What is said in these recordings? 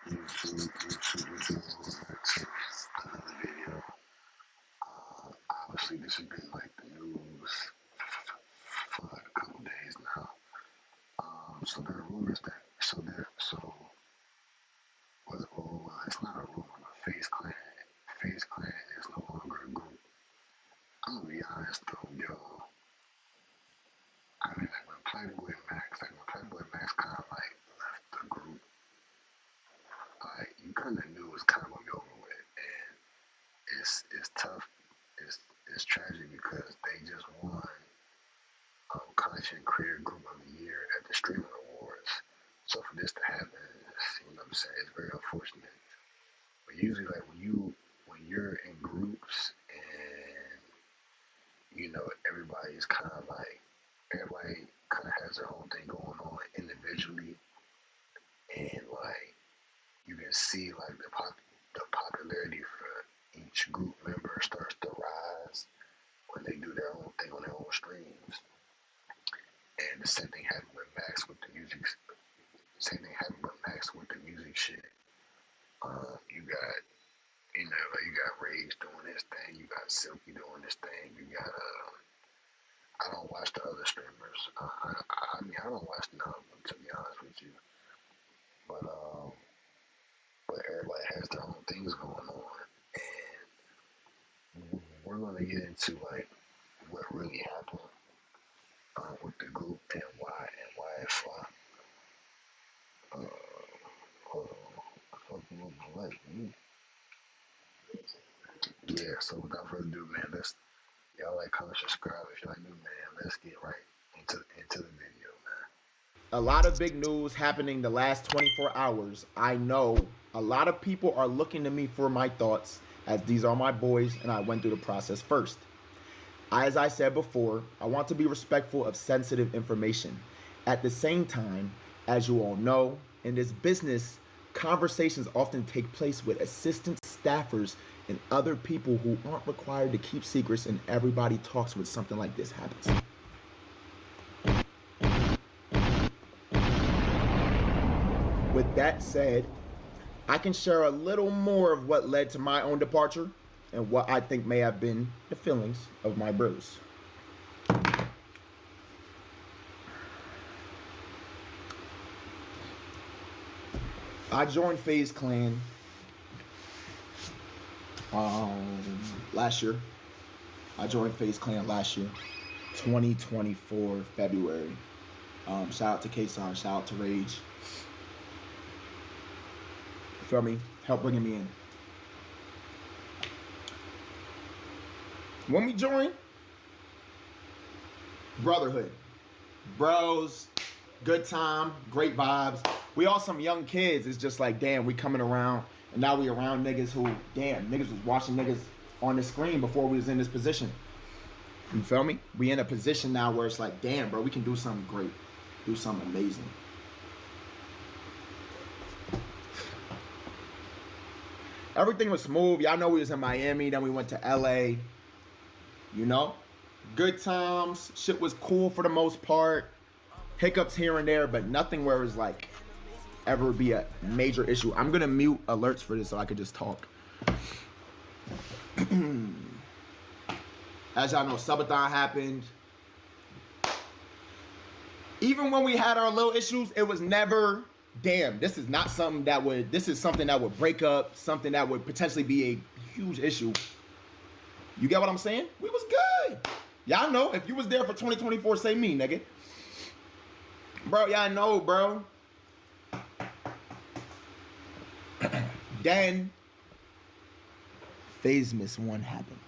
YouTube, another video. Obviously, this has been like the news for like a couple days now. So there are rumors that well, it's not a rumor, but Faze Clan is no longer a group. I'm gonna be honest though, yo. I mean, when Playboy Max kind of like left the group, like you kind of knew it was kind of gonna be over with, and it's tough. It's it's tragic because they just won Content Creator Group of the Year at the Streaming Awards. So for this to happen, you know what I'm saying, it's very unfortunate. But usually, like when you're in groups and you know everybody kind of has their own thing going on individually, and like you can see like the popularity for each group member starts to rise when they do their own thing on their own streams. And the same thing happened with Max with the music. Same thing happened with Max with the music shit. You got like you got Rage doing this thing. You got Silky doing this thing. You got I don't watch the other streamers. I mean I don't watch none of them to be honest with you. But everybody has their own things going on, and we're gonna get into like what really happened with the group and why it flopped. Hold on, I fucking with my life, man. Yeah, so without further ado, man, y'all like, comment, subscribe if y'all new, man. Let's get right into the video, man. A lot of big news happening the last 24 hours. I know a lot of people are looking to me for my thoughts, as these are my boys and I went through the process first. As I said before, I want to be respectful of sensitive information. At the same time, as you all know, in this business, conversations often take place with assistant staffers and other people who aren't required to keep secrets, and everybody talks when something like this happens. With that said, I can share a little more of what led to my own departure and what I think may have been the feelings of my bros. I joined Faze Clan last year. I joined Faze Clan last year, 2024 February. Shout out to Kason, shout out to Rage. You feel me? Help bringing me in. When we joined, brotherhood, bros, good time, great vibes. We all some young kids. It's just like, damn, we coming around, and now we around niggas who, damn, niggas was watching niggas on the screen before we was in this position. You feel me? We in a position now where it's like, damn, bro, we can do something great, do something amazing. Everything was smooth. Y'all know we was in Miami, then we went to LA. You know, good times. Shit was cool for the most part. Hiccups here and there, but nothing where it's like ever be a major issue. I'm gonna mute alerts for this so I could just talk. As y'all know, subathon happened. Even when we had our little issues, it was never, damn, this is something that would break up, something that would potentially be a huge issue. You get what I'm saying? We was good. Y'all know, if you was there for 2024, say me, nigga. Bro, y'all know, bro. Then, Faze Miss 1 happened.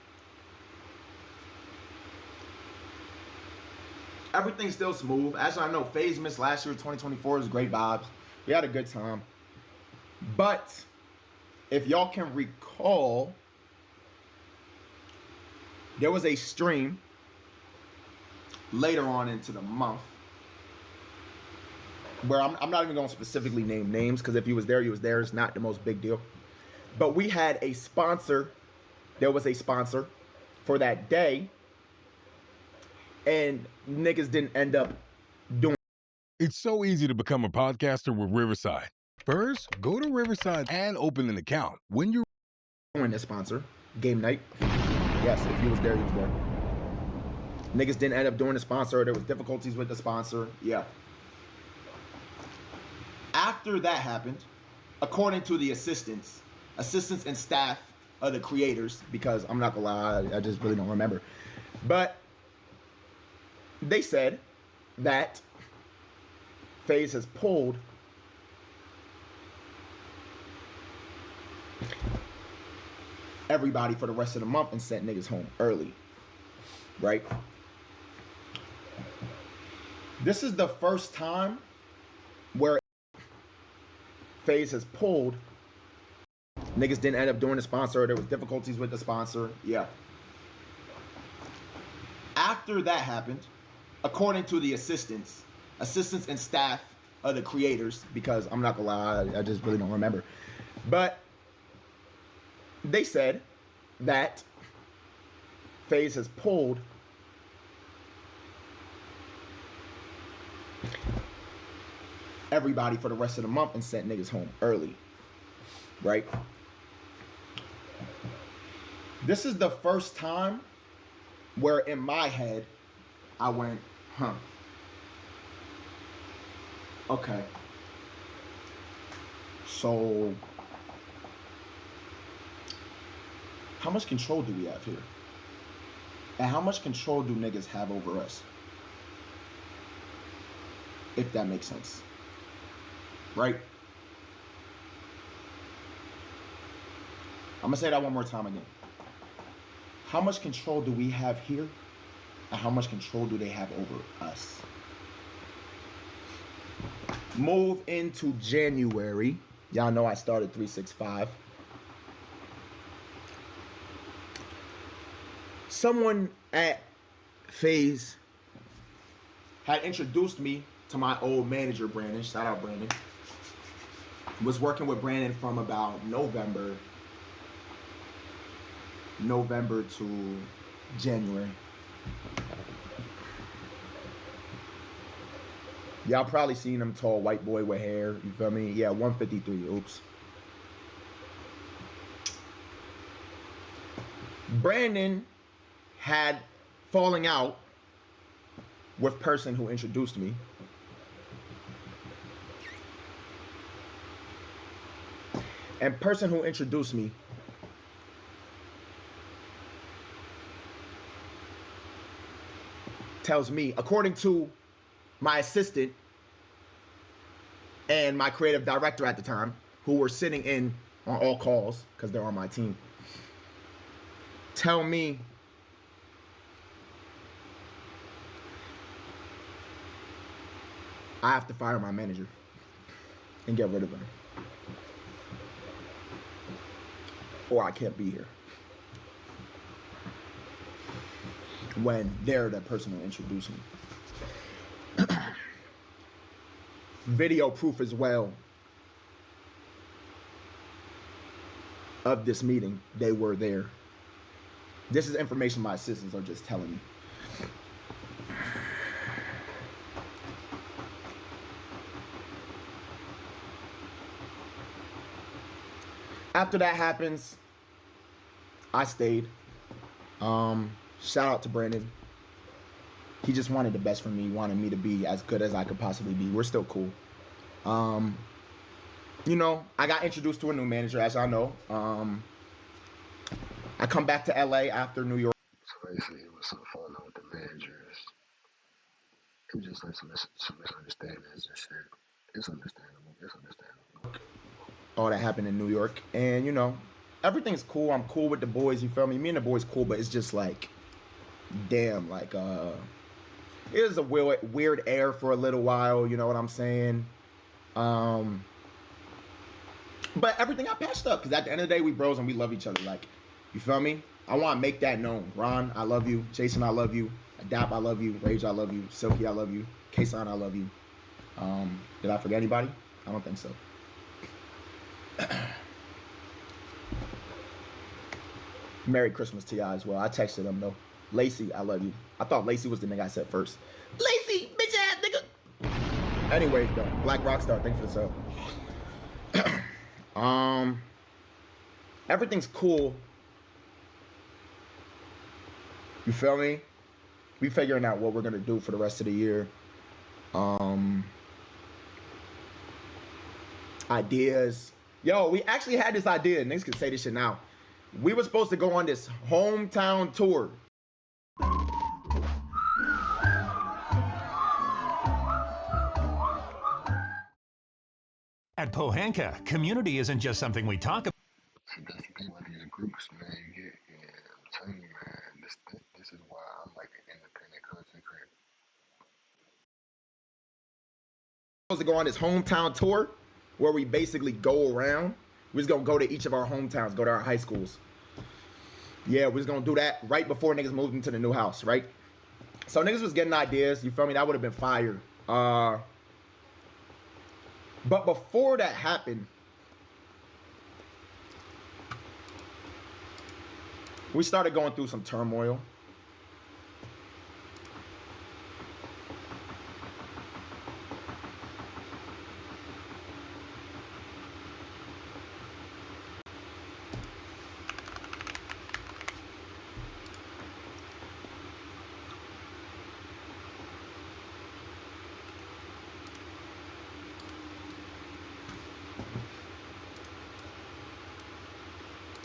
Everything's still smooth. As I know, Faze Miss last year, 2024, is great vibes. We had a good time. But, if y'all can recall, there was a stream later on into the month where I'm not even going to specifically name names, because if you was there, you was there. It's not the most big deal. But we had a sponsor. There was a sponsor for that day, and niggas didn't end up doing. It's so easy to become a podcaster with Riverside. First, go to Riverside and open an account. When you're doing this sponsor, game night. Yes, if you was there, you was there. Niggas didn't end up doing the sponsor. There was difficulties with the sponsor. Yeah. After that happened, according to the assistants and staff of the creators, because I'm not gonna lie, I just really don't remember. But they said that Faze has pulled everybody for the rest of the month and sent niggas home early. Right? This is the first time where Faze has pulled. Niggas didn't end up doing the sponsor. There was difficulties with the sponsor. Yeah. After that happened, according to the assistants and staff of the creators, because I'm not gonna lie, I just really don't remember. But they said that Faze has pulled everybody for the rest of the month and sent niggas home early. Right? This is the first time where in my head I went, huh. Okay. So how much control do we have here? And how much control do niggas have over us? If that makes sense. Right? I'm gonna say that one more time again. How much control do we have here? And how much control do they have over us? Move into January. Y'all know I started 365. Someone at Faze had introduced me to my old manager, Brandon. Shout out, Brandon. Was working with Brandon from about November to January. Y'all probably seen him, tall white boy with hair. You feel me? Yeah, 153. Oops. Brandon had falling out with person who introduced me. And person who introduced me tells me, according to my assistant and my creative director at the time, who were sitting in on all calls because they're on my team, tell me I have to fire my manager and get rid of him, or I can't be here. When they're the person who introduced me. Video proof as well of this meeting. They were there. This is information my assistants are just telling me. After that happens, I stayed. Shout out to Brandon. He just wanted the best for me, wanted me to be as good as I could possibly be. We're still cool. You know, I got introduced to a new manager, as I know. I come back to LA after New York. So basically, it was some fun with the managers. It was just like some misunderstandings and shit. It's understandable. It's understandable. All that happened in New York. And, you know, everything's cool. I'm cool with the boys, you feel me? Me and the boys cool, but it's just like, damn, like, it was a weird air for a little while, you know what I'm saying? But everything got patched up, because at the end of the day, we bros and we love each other. Like, you feel me? I want to make that known. Ron, I love you. Jason, I love you. Adapt, I love you. Rage, I love you. Silky, I love you. Kason, I love you. Did I forget anybody? I don't think so. Merry Christmas to y'all as well. I texted him though. Lacy, I love you. I thought Lacy was the nigga I said first. Lacy, bitch ass nigga. Anyways, though, Black Rockstar, thanks for the sub. Everything's cool. You feel me? We figuring out what we're gonna do for the rest of the year. Ideas. Yo, we actually had this idea. Niggas can say this shit now. We were supposed to go on this hometown tour. At Pohanka, community isn't just something we talk about. See, that's the thing about these groups, man. You get, and I'm telling you, man, this is why I'm like an independent content creator. Supposed to go on this hometown tour where we basically go around. We're just gonna go to each of our hometowns, go to our high schools. Yeah, we're just gonna do that right before niggas moved into the new house, right? So niggas was getting ideas, you feel me? That would have been fire. But before that happened, we started going through some turmoil.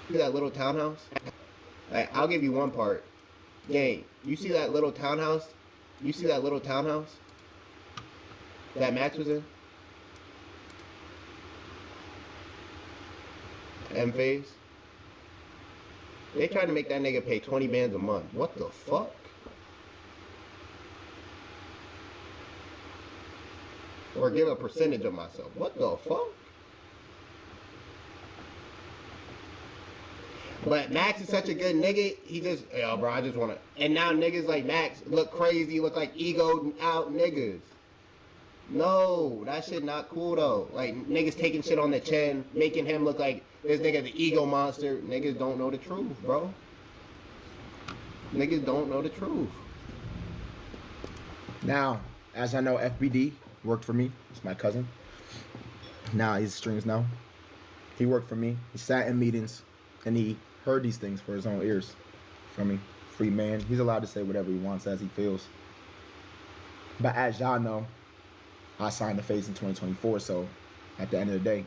See that little townhouse? Like, I'll give you one part. Gang, you see that little townhouse? You see that little townhouse that Max was in? M Faze? They tried to make that nigga pay 20 bands a month. What the fuck? Or give a percentage of myself. What the fuck? But Max is such a good nigga, he just, yo, bro, I just wanna. And now niggas like Max look crazy, look like egoed out niggas. No, that shit not cool though. Like, niggas taking shit on the chin, making him look like this nigga the ego monster. Niggas don't know the truth, bro. Niggas don't know the truth. Now, as I know, FBD worked for me. It's my cousin. Now he's streams now. He worked for me. He sat in meetings and he heard these things for his own ears. From me, free man. He's allowed to say whatever he wants as he feels. But as y'all know, I signed the Faze in 2024. So at the end of the day,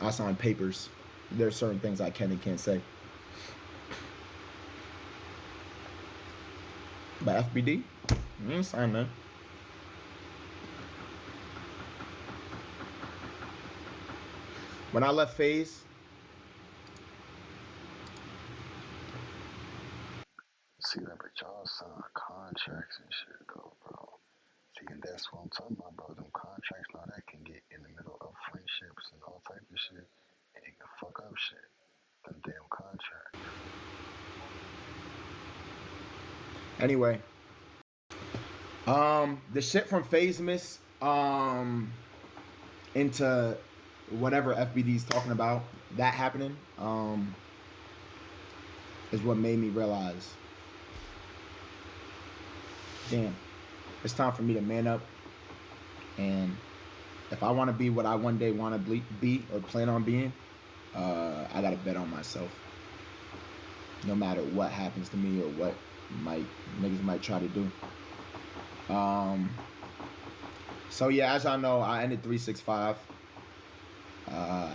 I signed papers. There's certain things I can and can't say. But FBD, you ain't signed that. When I left Faze, See that, but y'all sign contracts and shit, though, bro. See, and that's what I'm talking about, bro. Them contracts, now that can get in the middle of friendships and all type of shit, and it can fuck up shit. Them damn contracts. anyway, the shit from Fazemas, into whatever FBD's talking about, that happening, is what made me realize, damn, it's time for me to man up. And if I want to be what I one day want to be or plan on being, I gotta bet on myself. No matter what happens to me or what niggas might try to do. So yeah, as I know, I ended 365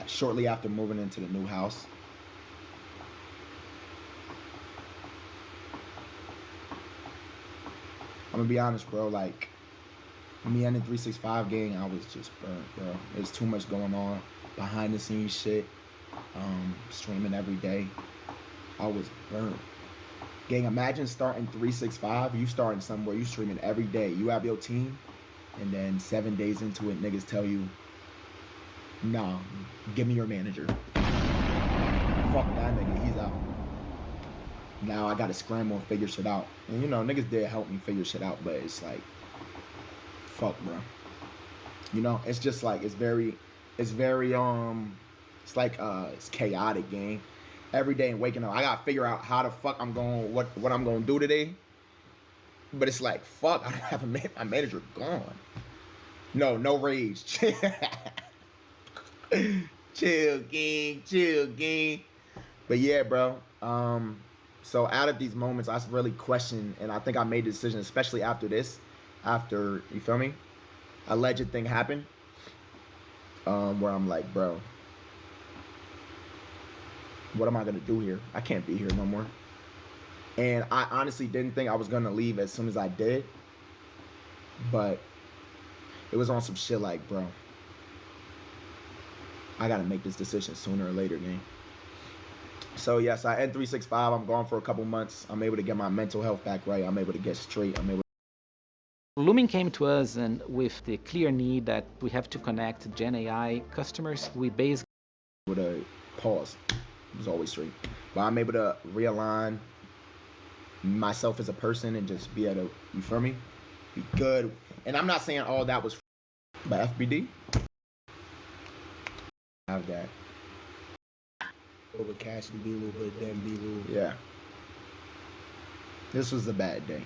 shortly after moving into the new house. I'm gonna be honest, bro. Like, me ending 365 gang, I was just burnt, bro. There's too much going on, behind the scenes shit. Streaming every day. I was burnt. Gang, imagine starting 365. You starting somewhere, you streaming every day. You have your team, and then 7 days into it, niggas tell you, nah, give me your manager. Fuck that nigga, he's out. Now I gotta scramble and figure shit out. And you know, niggas did help me figure shit out, but it's like, fuck, bro. You know, it's just like, it's like, it's chaotic, gang. Every day and waking up, I gotta figure out how the fuck I'm going, what I'm gonna do today. But it's like, fuck, I don't have my manager gone. No rage. Chill, gang. Chill, gang. But yeah, bro. So out of these moments, I really questioned, and I think I made the decision, especially after this, after you feel me, alleged thing happened, where I'm like, bro, what am I gonna do here? I can't be here no more. And I honestly didn't think I was gonna leave as soon as I did, but it was on some shit like, bro, I gotta make this decision sooner or later, man. So yes, I end 365. I'm gone for a couple months. I'm able to get my mental health back right. I'm able to get straight. I'm able. Lumen came to us and with the clear need that we have to connect Gen AI customers. We basically To pause. It was always straight, but I'm able to realign myself as a person and just be able to, you feel me, be good. And I'm not saying all that was, but FBD have that. Over Cash and B-Lou, but then B-Lou. Yeah. This was a bad day.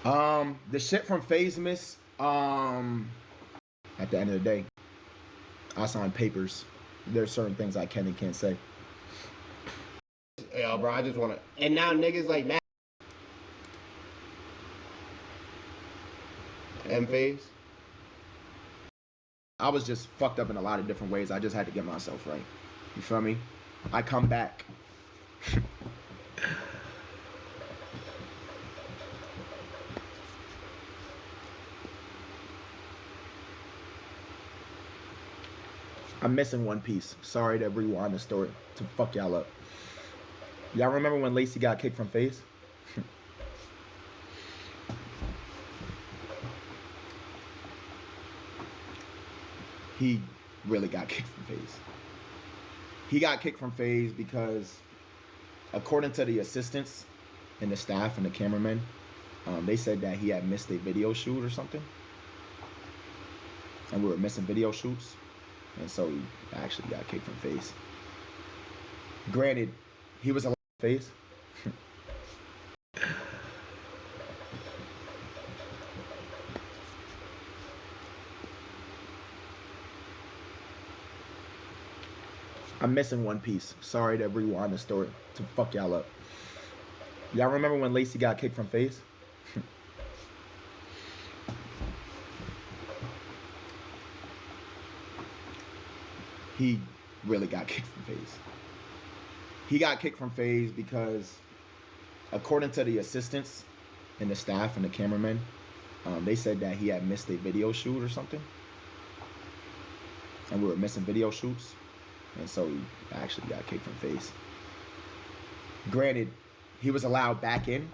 The shit from Faze Miss, at the end of the day, I signed papers. There's certain things I can and can't say. Yo, bro, I just wanna. And now niggas like Max and Faze. I was just fucked up in a lot of different ways. I just had to get myself right. You feel me? I come back. I'm missing one piece. Sorry to rewind the story to fuck y'all up. Y'all remember when Lacy got kicked from Faze? He really got kicked from Faze. He got kicked from Faze because, according to the assistants and the staff and the cameramen, they said that he had missed a video shoot or something, and we were missing video shoots, and so he actually got kicked from Faze. Granted, he was a Faze. I'm missing one piece. Sorry to rewind the story to fuck y'all up. Y'all remember when Lacy got kicked from Faze? He really got kicked from Faze. He got kicked from Faze because, according to the assistants and the staff and the cameramen, they said that he had missed a video shoot or something, and we were missing video shoots, and so he actually got kicked from Faze. Granted, he was allowed back in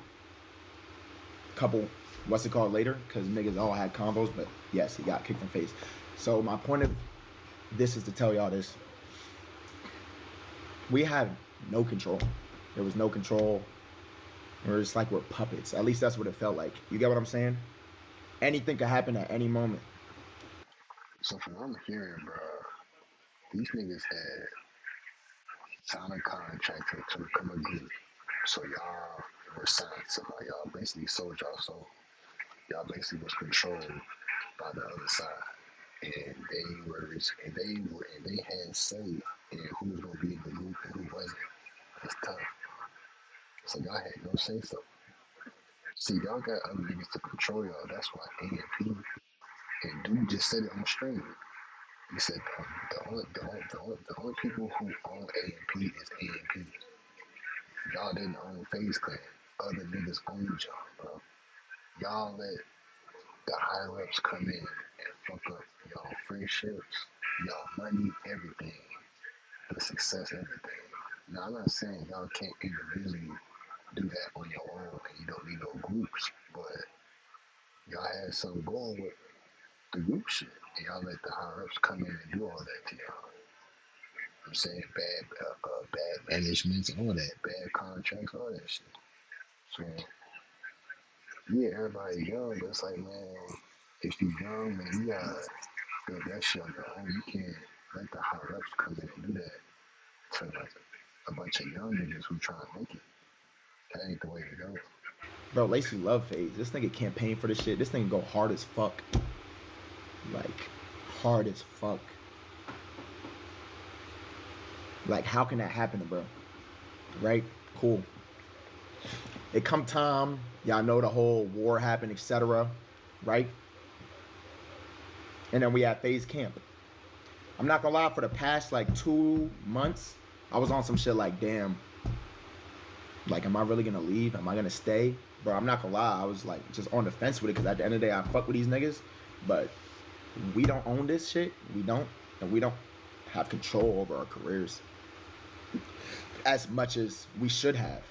a couple, what's it called, later, because niggas all had combos, but yes, he got kicked from Faze. So my point of this is to tell y'all this. We had no control. There was no control. We're just like we're puppets. At least that's what it felt like. You get what I'm saying? Anything could happen at any moment. So from what I'm hearing, bro, these niggas had signed a contract to become a group. So y'all were signed to like y'all basically sold y'all soul. Y'all basically was controlled by the other side. And they had say in who was gonna be in the group and who wasn't. It's tough. So y'all had no say so. See, y'all got other niggas to control y'all. That's why A&P and dude just said it on stream. He said the only people who own A&P is A&P. Y'all didn't own Faze Clan. Other niggas owned y'all, bro. Y'all let the higher ups come in and fuck up y'all friendships, y'all money, everything, the success, everything. Now I'm not saying y'all can't individually do that on your own and you don't need no groups, but y'all had something going with the group shit and y'all let the higher ups come in and do all that to y'all. I'm saying bad management and all that, bad contracts, all that shit. So yeah, everybody young, but it's like man, if you young, man, you gotta build that shit on your own. You can't let the higher ups come in and do that to like a bunch of young niggas who try to make it. That ain't the way to go. Bro, Lacy love Faze. This nigga campaign for this shit. This nigga go hard as fuck. Like, hard as fuck. Like, how can that happen, bro? Right? Cool. It come time, y'all know the whole war happened, etc. Right? And then we had Faze camp. I'm not gonna lie, for the past like 2 months, I was on some shit like, damn, like, am I really gonna leave? Am I gonna stay? Bro, I'm not gonna lie, I was like just on the fence with it, because at the end of the day, I fuck with these niggas, but we don't own this shit. We don't, and we don't have control over our careers as much as we should have.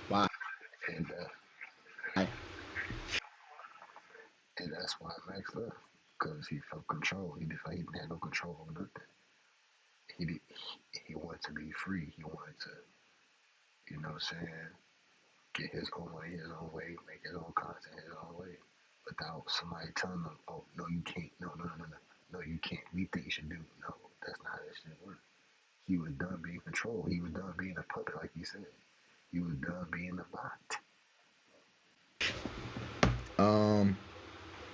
Why? And and that's why Max left, because he felt control. He felt he didn't have no control over nothing. He did, he wanted to be free. He wanted to, you know what I'm saying, get his own way, make his own content his own way, without somebody telling him, oh, no, you can't, no, you can't. We think you should do. No, that's not how this shit works. He was done being controlled. He was done being a puppet, like he said. He was done being a bot.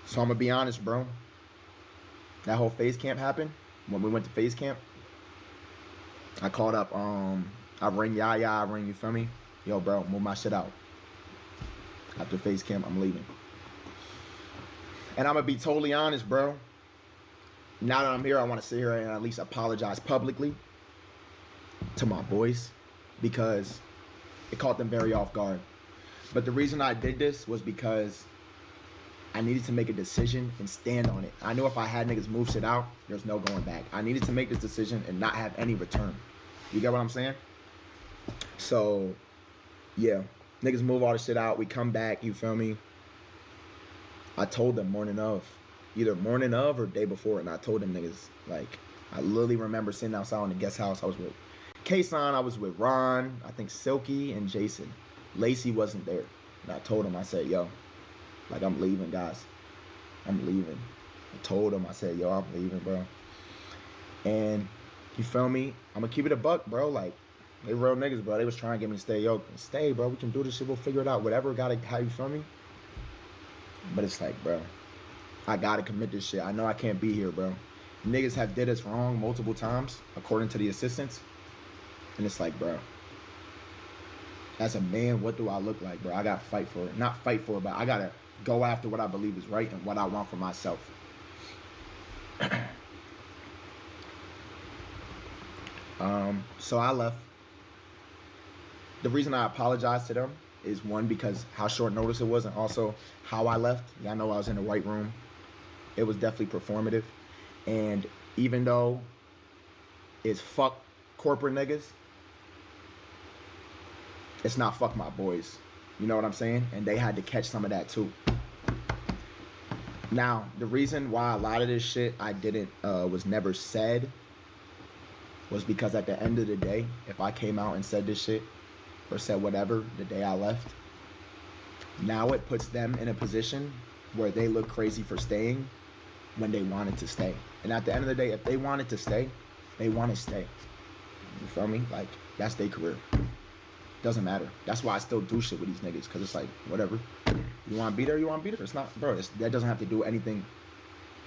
So I'm gonna be honest, bro. That whole Faze camp happened. When we went to Faze camp, I called up, I ring Yaya, I ring, you feel me? Yo, bro, move my shit out. After Faze camp, I'm leaving. And I'm gonna be totally honest, bro. Now that I'm here, I want to sit here and at least apologize publicly to my boys, because it caught them very off guard. But the reason I did this was because I needed to make a decision and stand on it. I knew if I had niggas move shit out, there's no going back. I needed to make this decision and not have any return. You get what I'm saying? So, yeah. Niggas move all the shit out. We come back, you feel me? I told them morning of. Either morning of or day before. And I told them niggas, like, I literally remember sitting outside in the guest house. I was with Kason, I was with Ron, I think Silky, and Jason. Lacy wasn't there. And I told him, I said, yo, like, I'm leaving, guys. I'm leaving. I told him, I said, yo, I'm leaving, bro. And you feel me? I'm gonna keep it a buck, bro. Like, they real niggas, bro. They was trying to get me to stay. Yo, stay, bro. We can do this shit. We'll figure it out. Whatever, gotta, how you feel me? But it's like, bro, I gotta commit this shit. I know I can't be here, bro. Niggas have did us wrong multiple times, according to the assistants. And it's like, bro, as a man, what do I look like, bro? I gotta fight for it. Not fight for it, but I gotta go after what I believe is right and what I want for myself. So I left. The reason I apologized to them is, one, because how short notice it was, and also how I left. Y'all know I was in the white room. It was definitely performative. And even though it's fuck corporate niggas, it's not fuck my boys. You know what I'm saying? And they had to catch some of that too. Now, the reason why a lot of this shit I didn't, was never said, was because at the end of the day, if I came out and said this shit, or said whatever the day I left, now it puts them in a position where they look crazy for staying when they wanted to stay. And at the end of the day, if they wanted to stay, they want to stay. You feel me? Like, that's their career. Doesn't matter. That's why I still do shit with these niggas, because it's like, whatever. You want to be there, you want to be there. It's not, bro, that doesn't have to do anything.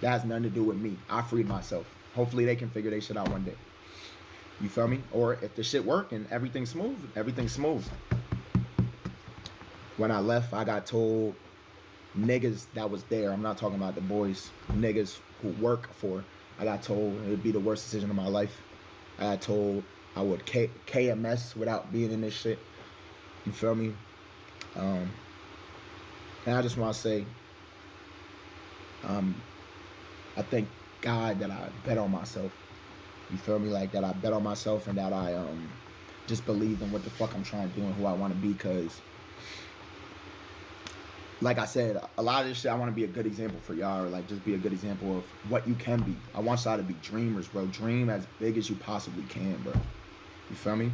That has nothing to do with me. I freed myself. Hopefully they can figure their shit out one day. You feel me? Or if the shit work and everything's smooth, everything's smooth. When I left, I got told niggas that was there, I'm not talking about the boys, niggas who work for, I got told it would be the worst decision of my life. I got told I would KMS without being in this shit. You feel me? And I just want to say, I thank God that I bet on myself. You feel me? Like, that I bet on myself, and that I just believe in what the fuck I'm trying to do and who I want to be. Because, like I said, a lot of this shit, I want to be a good example for y'all, or like just be a good example of what you can be. I want y'all to be dreamers, bro. Dream as big as you possibly can, bro. You feel me?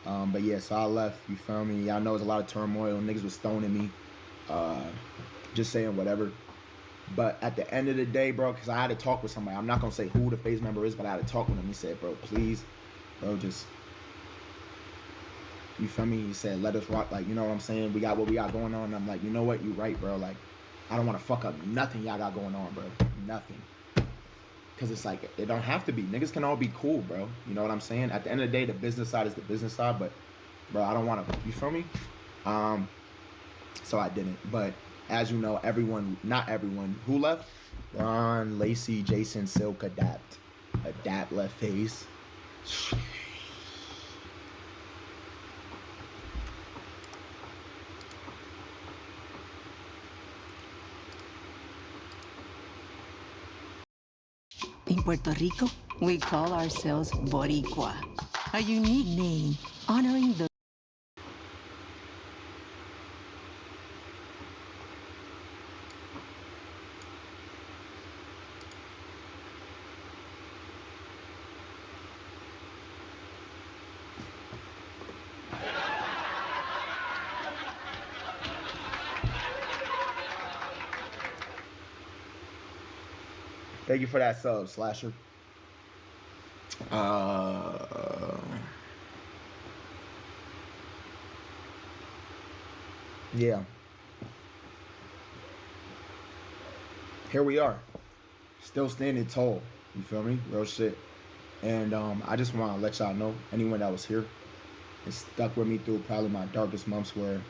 But yeah, so I left. You feel me? Y'all know there's a lot of turmoil. Niggas was stoning me, just saying whatever. But at the end of the day, bro, because I had to talk with somebody. I'm not going to say who the Faze member is, but I had to talk with him. He said, bro, please, bro, just, you feel me? He said, let us rock. Like, you know what I'm saying? We got what we got going on. And I'm like, you know what? You right, bro. Like, I don't want to fuck up nothing y'all got going on, bro. Nothing. Because it's like, it don't have to be. Niggas can all be cool, bro. You know what I'm saying? At the end of the day, the business side is the business side. But, bro, I don't want to, you feel me? So I didn't. But as you know, everyone, not everyone, who left? Ron, Lacy, Jason, Silk, Adapt. Adapt left Faze. In Puerto Rico, we call ourselves Boricua, a unique name honoring the Thank you for that sub, Slasher. Yeah. Here we are. Still standing tall. You feel me? Real shit. And I just want to let y'all know, anyone that was here and stuck with me through probably my darkest months where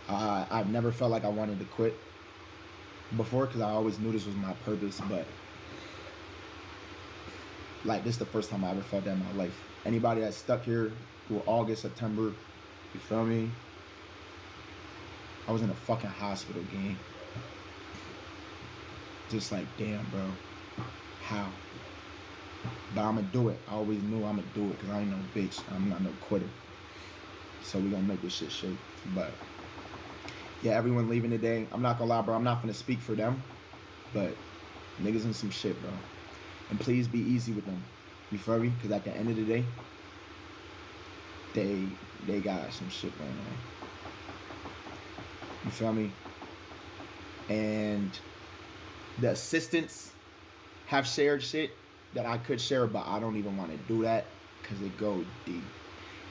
I've never felt like I wanted to quit before, because I always knew this was my purpose, but like, this is the first time I ever felt that in my life. Anybody that's stuck here through August, September, you feel me? I was in a fucking hospital, gang. Just like, damn, bro. How? But I'm gonna do it. I always knew I'm gonna do it, because I ain't no bitch. I'm not no quitter. So we gonna make this shit shake. But yeah, everyone leaving today. I'm not gonna lie, bro. I'm not gonna speak for them, but niggas in some shit, bro. And please be easy with them. You feel me? Because at the end of the day, they got some shit going on. You feel me? And the assistants have shared shit that I could share, but I don't even want to do that because it goes deep.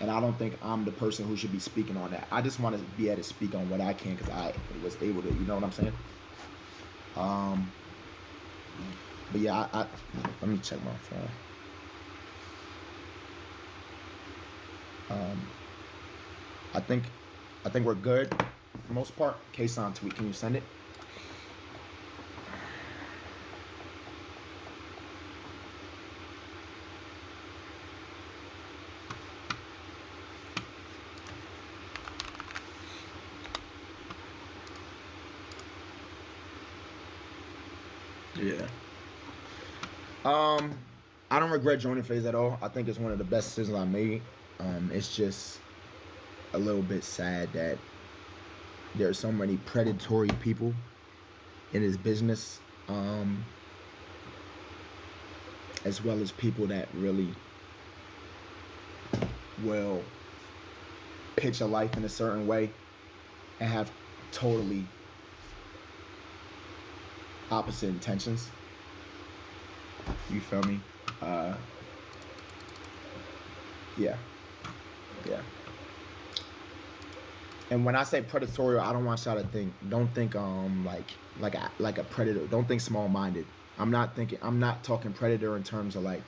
And I don't think I'm the person who should be speaking on that. I just want to be able to speak on what I can, because I was able to, you know what I'm saying? But yeah, I let me check my phone. I think we're good for the most part. K-San tweet, can you send it? Yeah. I don't regret joining Faze at all. I think it's one of the best decisions I made. It's just a little bit sad that there are so many predatory people in this business, as well as people that really will pitch a life in a certain way and have totally opposite intentions. You feel me? Yeah. And when I say predatorial, I don't want y'all to think. Don't think like a predator. Don't think small-minded. I'm not talking predator in terms of like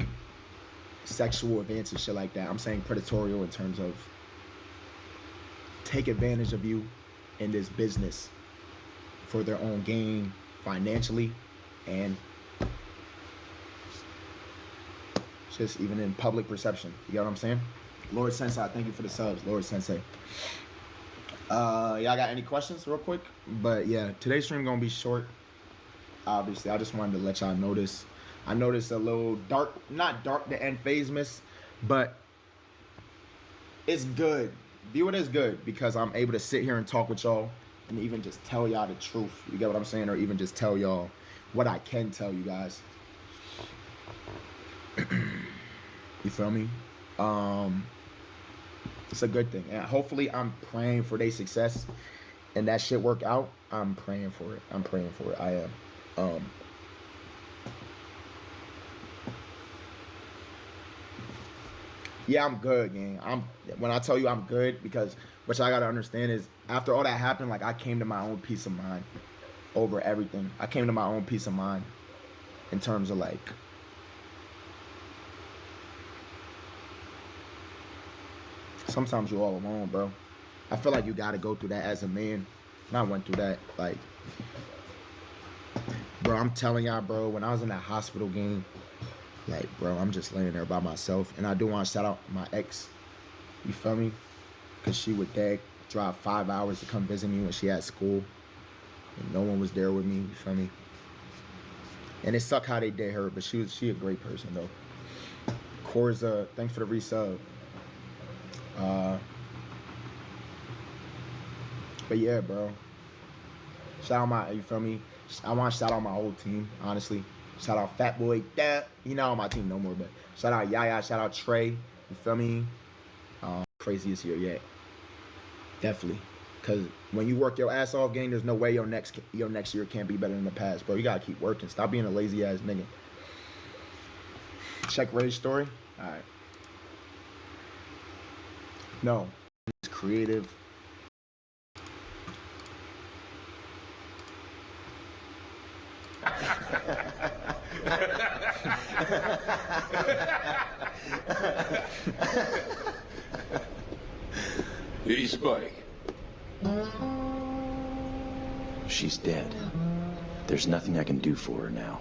sexual advance and shit like that. I'm saying predatorial in terms of take advantage of you in this business for their own gain financially, and just even in public perception. You get what I'm saying? Lord Sensei, thank you for the subs. Lord Sensei. Y'all got any questions real quick? But yeah, today's stream gonna be short. Obviously, I just wanted to let y'all notice. I noticed a little dark, not dark the end phase miss, but it's good. View it as good, because I'm able to sit here and talk with y'all and even just tell y'all the truth. You get what I'm saying? Or even just tell y'all what I can tell you guys. You feel me? It's a good thing. And hopefully I'm praying for their success and that shit work out. I'm praying for it. I am. Yeah, I'm good, gang. When I tell you I'm good, because what y'all gotta understand is after all that happened, like, I came to my own peace of mind. over everything. I came to my own peace of mind in terms of like sometimes you're all alone, bro. I feel like you gotta go through that as a man. And I went through that. Like, bro, I'm telling y'all, bro, when I was in that hospital game, like, bro, I'm just laying there by myself. And I do want to shout out my ex. You feel me? Because she would drive 5 hours to come visit me when she had school. And no one was there with me. You feel me? And it sucked how they did her, but she a great person, though. Corza, thanks for the resub. But yeah, bro. Shout out you feel me? I want to shout out my whole team, honestly. Shout out Fat Boy, he not on my team no more, but shout out Yaya, shout out Trey, you feel me? Craziest year yet. Definitely. Because when you work your ass off, gang, there's no way your next year can't be better than the past, bro. You got to keep working. Stop being a lazy ass nigga. Check Ray's story? All right. No. It's creative. Hey, Spike. She's dead. There's nothing I can do for her now.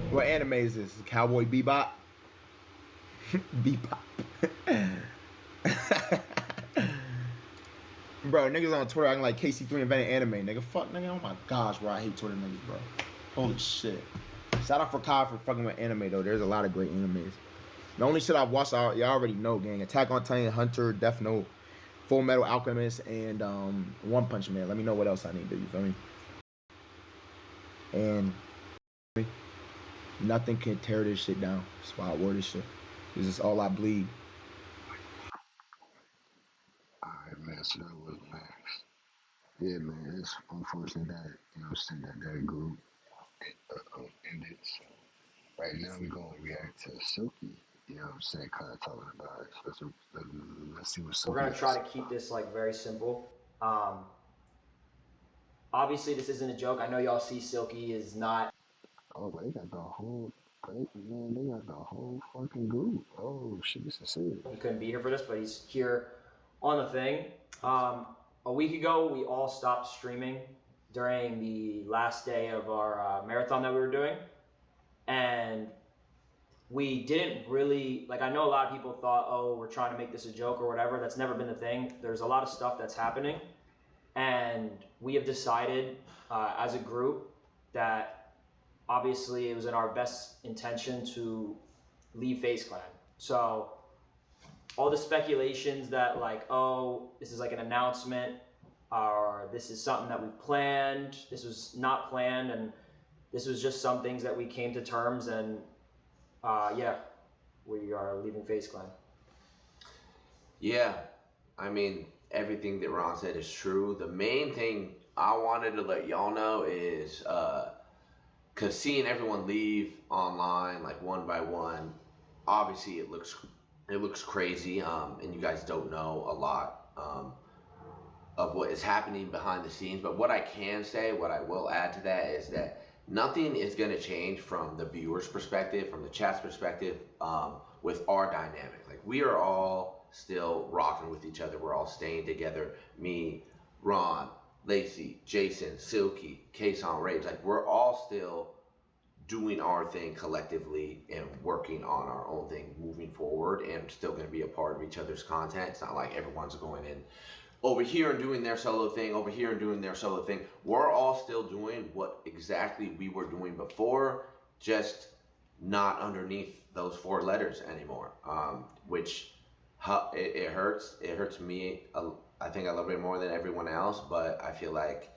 What anime is this? Cowboy Bebop? Bebop. Bro, niggas on Twitter acting like KC3 invented anime, nigga. Fuck, nigga. Oh my gosh, bro. I hate Twitter niggas, bro. Holy shit. Shout out for Kai for fucking with anime, though. There's a lot of great animes. The only shit I've watched, y'all already know, gang. Attack on Titan, Hunter, Death Note, Full Metal Alchemist, and One Punch Man. Let me know what else I need to do, you feel me? And nothing can tear this shit down. That's why I wore this shit. This is all I bleed. Alright, man, so that was Max. Yeah, man, it's unfortunate that, you know what I'm saying, that group ended. So right now we're going to react to Silky, you know what I'm saying, kind of talking about it. So let's see what We're Silky gonna has to try say to keep about it. this like very simple. Obviously, this isn't a joke. I know y'all see Silky is not. Oh, but they got the whole, man, they got the whole fucking group. Oh, shit, this is serious. He couldn't be here for this, but he's here on the thing. A week ago, we all stopped streaming during the last day of our marathon that we were doing, and we didn't really like. I know a lot of people thought, oh, we're trying to make this a joke or whatever. That's never been the thing. There's a lot of stuff that's happening, and we have decided as a group that obviously it was in our best intention to leave Faze Clan. So all the speculations that like, oh, this is like an announcement, or this is something that we planned, this was not planned, and this was just some things that we came to terms, and yeah, we are leaving Faze Clan. Yeah, I mean, everything that Ron said is true. The main thing I wanted to let y'all know is, cause seeing everyone leave online like one by one, obviously it looks crazy. And you guys don't know a lot of what is happening behind the scenes. But what I can say, what I will add to that is that nothing is going to change from the viewer's perspective, from the chat's perspective, with our dynamic. Like, we are all still rocking with each other. We're all staying together. Me, Ron, Lacy, Jason, Silky, Case on Rage. Like, we're all still doing our thing collectively and working on our own thing moving forward, and still going to be a part of each other's content. It's not like everyone's going in over here and doing their solo thing, over here and doing their solo thing. We're all still doing what exactly we were doing before, just not underneath those 4 letters anymore, which it hurts. It hurts me, I think, a little bit more than everyone else, but I feel like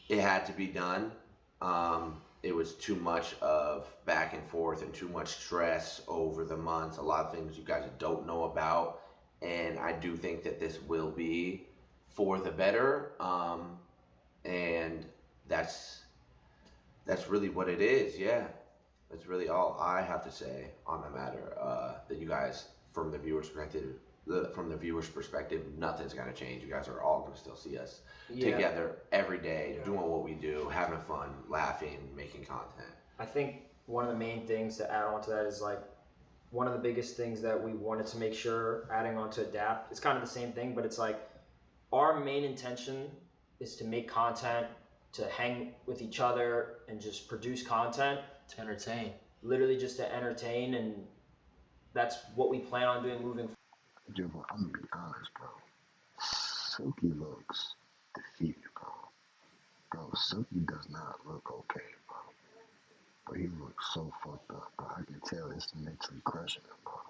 it had to be done. It was too much of back and forth and too much stress over the months, a lot of things you guys don't know about. And I do think that this will be for the better. And that's really what it is. Yeah, that's really all I have to say on the matter. That you guys, from the viewer's perspective, from the viewer's perspective, nothing's gonna change. You guys are all gonna still see us Yeah. together every day, doing what we do, having fun, laughing, making content. I think one of the main things to add on to that is like one of the biggest things that we wanted to make sure adding on to Adapt. It's kind of the same thing, but it's like our main intention is to make content, to hang with each other, and just produce content to entertain. Literally just to entertain, and that's what we plan on doing moving forward. Yo, bro, I'm gonna be honest, bro. Silky looks defeated, bro. Bro, Silky does not look okay, bro. But he looks so fucked up, bro. I can tell it's mentally crushing him, bro.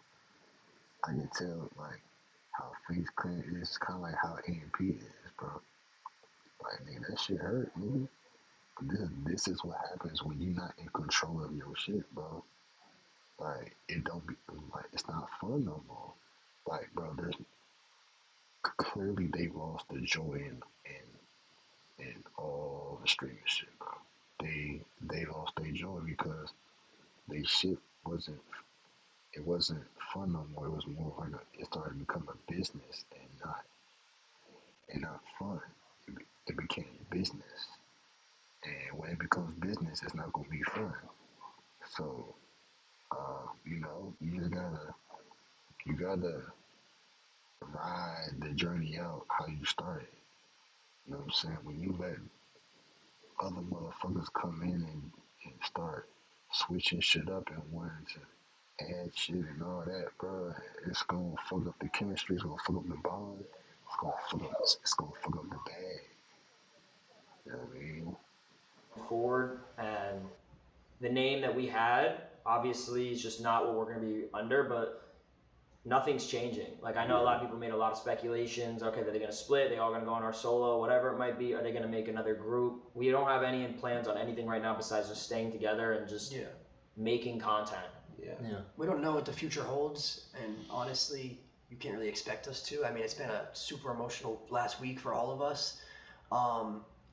I can tell, like, how face clear is, kind of like how AMP is, bro. Like, nigga, that shit hurt, nigga. But this is what happens when you're not in control of your shit, bro. Like, it don't be, like, it's not fun no more. Like, bro, there's, clearly they lost the joy in all the streaming shit, bro. They lost their joy because they shit wasn't, it wasn't fun no more. It was more like it started to become a business and not fun. It became business, and when it becomes business, it's not gonna be fun. So, you know, you gotta ride the journey out how you started. You know what I'm saying? When you let other motherfuckers come in and start switching shit up and wanting to add shit and all that, bro, it's gonna fuck up the chemistry, it's gonna fuck up the bond, it's gonna fuck up the bag. You know what I mean? Forward, and the name that we had obviously is just not what we're going to be under, but nothing's changing. Like, I know a lot of people made a lot of speculations. Okay, are they going to split? They all going to go on our solo, whatever it might be. Are they going to make another group? We don't have any plans on anything right now besides just staying together and just making content. Yeah. We don't know what the future holds, and honestly, you can't really expect us to. I mean, it's been a super emotional last week for all of us.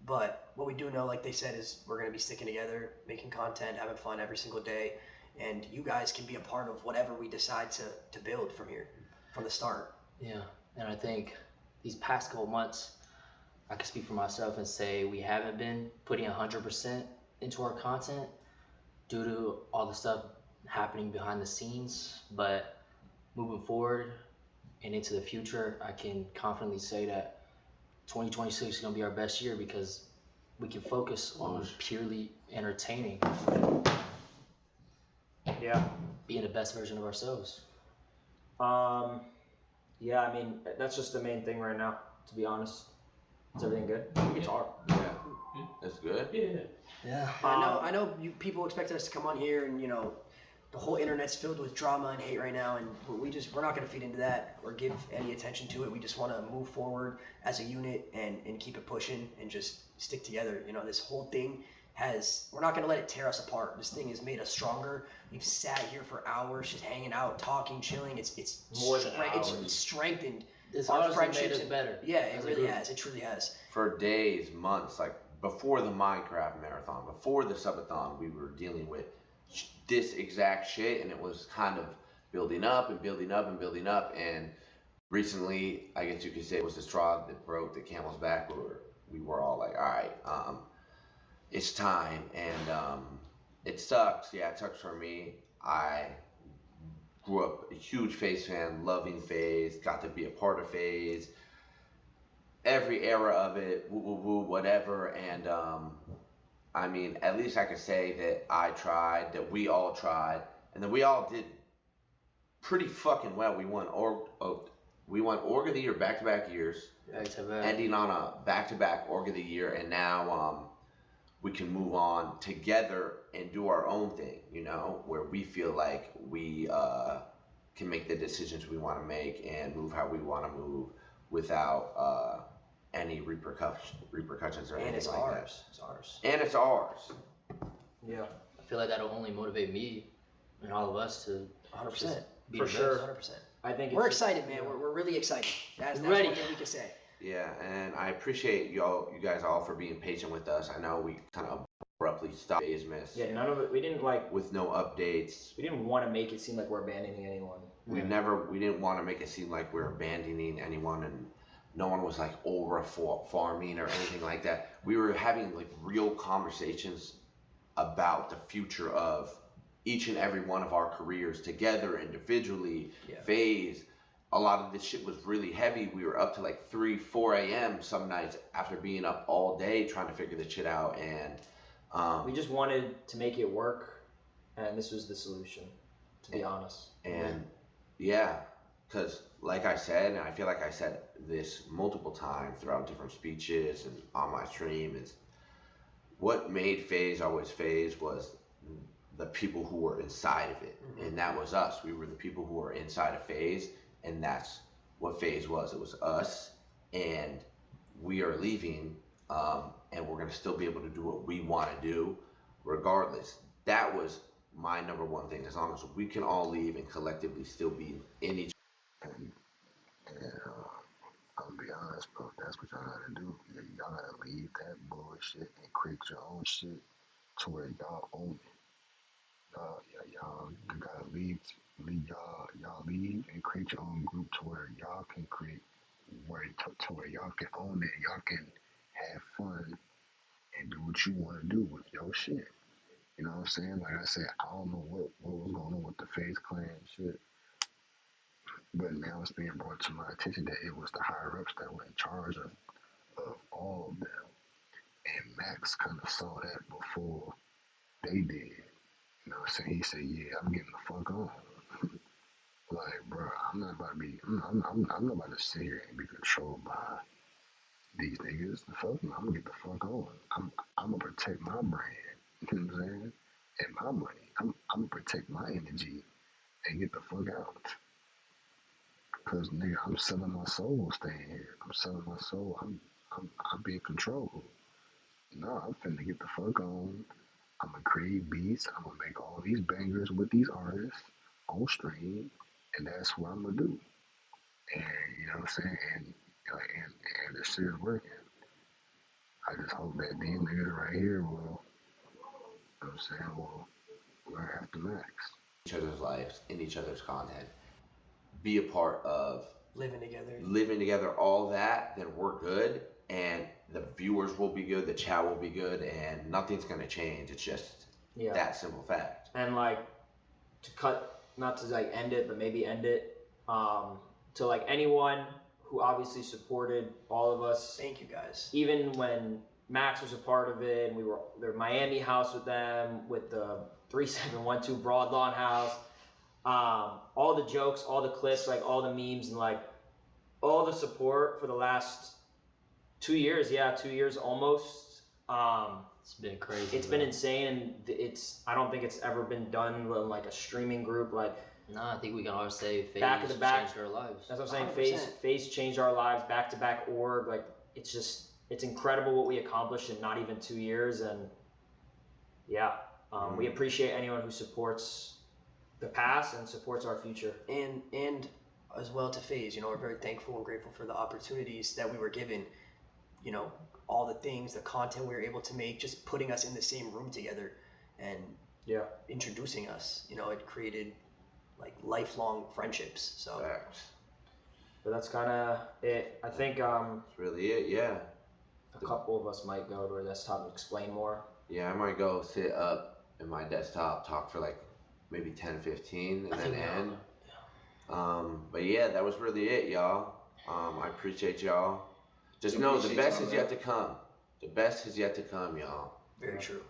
But what we do know, like they said, is we're going to be sticking together, making content, having fun every single day. And you guys can be a part of whatever we decide to build from here, from the start. Yeah, and I think these past couple months, I can speak for myself and say we haven't been putting 100% into our content due to all the stuff happening behind the scenes. But moving forward and into the future, I can confidently say that 2026 is going to be our best year because we can focus on purely entertaining. Yeah. Being the best version of ourselves. Yeah, I mean, that's just the main thing right now, to be honest. Is everything good? Guitar. Yeah. That's good? Yeah. I know you people expected us to come on here and, you know, the whole internet's filled with drama and hate right now, and we're not going to feed into that or give any attention to it. We just want to move forward as a unit and keep it pushing and just stick together. You know, this whole thing we're not going to let it tear us apart. This thing has made us stronger. We've sat here for hours just hanging out, talking, chilling. It's more than hours. It's strengthened It's our honestly made friendships. us better. Yeah, it really has. It truly has. For days, months, like before the Minecraft marathon, before the subathon, we were dealing with this exact shit, and it was kind of building up and building up and building up. And recently, I guess you could say it was the straw that broke the camel's back, where we were all like, all right, it's time. And it sucks. Yeah, it sucks for me. I grew up a huge Faze fan, loving Faze, got to be a part of Faze, every era of it, woo woo woo, whatever. And I mean, at least I could say that I tried, that we all tried, and that we all did pretty fucking well. We won Org of the Year back-to-back years, ending on a back-to-back Org of the Year, and now we can move on together and do our own thing, you know, where we feel like we can make the decisions we want to make and move how we want to move without any repercussions or anything like that. It's ours. And it's ours. Yeah. I feel like that'll only motivate me and all of us to 100%. Be For the sure. best. 100%. I think We're excited, man. We're really excited. That's ready. one thing we can say. Yeah, and I appreciate you guys all for being patient with us. I know we kind of abruptly stopped Faze Miss Yeah, none of it. We didn't with no updates. We didn't want to make it seem like we're abandoning anyone. We didn't want to make it seem like we're abandoning anyone, and no one was like over farming or anything like that. We were having like real conversations about the future of each and every one of our careers together, individually. Faze. A lot of this shit was really heavy. We were up to like 3, 4 a.m. some nights after being up all day trying to figure this shit out, and we just wanted to make it work, and this was the solution, to be honest. And yeah, because like I said, and I feel like I said this multiple times throughout different speeches and on my stream, is what made Faze always Faze was the people who were inside of it. And that was us. We were the people who were inside of Faze, and that's what Faze was. It was us, and we are leaving, and we're going to still be able to do what we want to do regardless. That was my number one thing. As long as we can all leave and collectively still be in each other. And I'm gonna be honest, bro. That's what y'all gotta do. Y'all gotta leave that bullshit and create your own shit to where y'all own it. Y'all gotta y'all leave and create your own group to where y'all can create to where y'all can own it. Y'all can have fun and do what you want to do with your shit. You know what I'm saying? Like I said, I don't know what was going on with the Faze Clan shit, but now it's being brought to my attention that it was the higher ups that were in charge of all of them. And Max kind of saw that before they did. You know what I'm saying? He said, yeah, I'm getting the fuck on. Like, bro, I'm not about to be, I'm not about to sit here and be controlled by these niggas. The fuck, I'm gonna get the fuck on. I'm gonna protect my brand. You know what I'm saying? And my money. I'm gonna protect my energy and get the fuck out. Cause nigga, I'm selling my soul staying here. I'm selling my soul. I'm being controlled. No, I'm finna get the fuck on. I'm gonna create beats. I'm gonna make all these bangers with these artists on stream, and that's what I'm gonna do. And you know what I'm saying? And this shit is working. I just hope that these niggas right here will, you know what I'm saying, will learn after Max. Each other's lives, in each other's content, be a part of living together, all that, then we're good, and the viewers will be good, the chat will be good, and nothing's gonna change. It's just that simple fact. And like, to cut, not to like end it, but maybe end it, to like anyone who obviously supported all of us. Thank you guys. Even when Max was a part of it, and we were their Miami house with them, with the 3712 Broad Lawn house, all the jokes, all the clips, like all the memes, and like all the support for the last 2 years. 2 years almost. It's been crazy. It's been insane, and I don't think it's ever been done in like a streaming group. Like, no, I think we can always say Faze back to back changed our lives. That's what I'm saying. Faze changed our lives. Back to back org. Like, it's incredible what we accomplished in not even 2 years. And we appreciate anyone who supports the past and supports our future. And as well to Faze, we're very thankful and grateful for the opportunities that we were given. All the things, the content we were able to make, just putting us in the same room together and introducing us. It created like lifelong friendships. So, but that's kind of it. I think that's really it. Yeah. A couple of us might go to our desktop and explain more. Yeah, I might go sit up in my desktop, talk for like maybe 10, 15, and then end. But yeah, that was really it, y'all. I appreciate y'all. Just know the best is yet to come. The best is yet to come, y'all. Very true.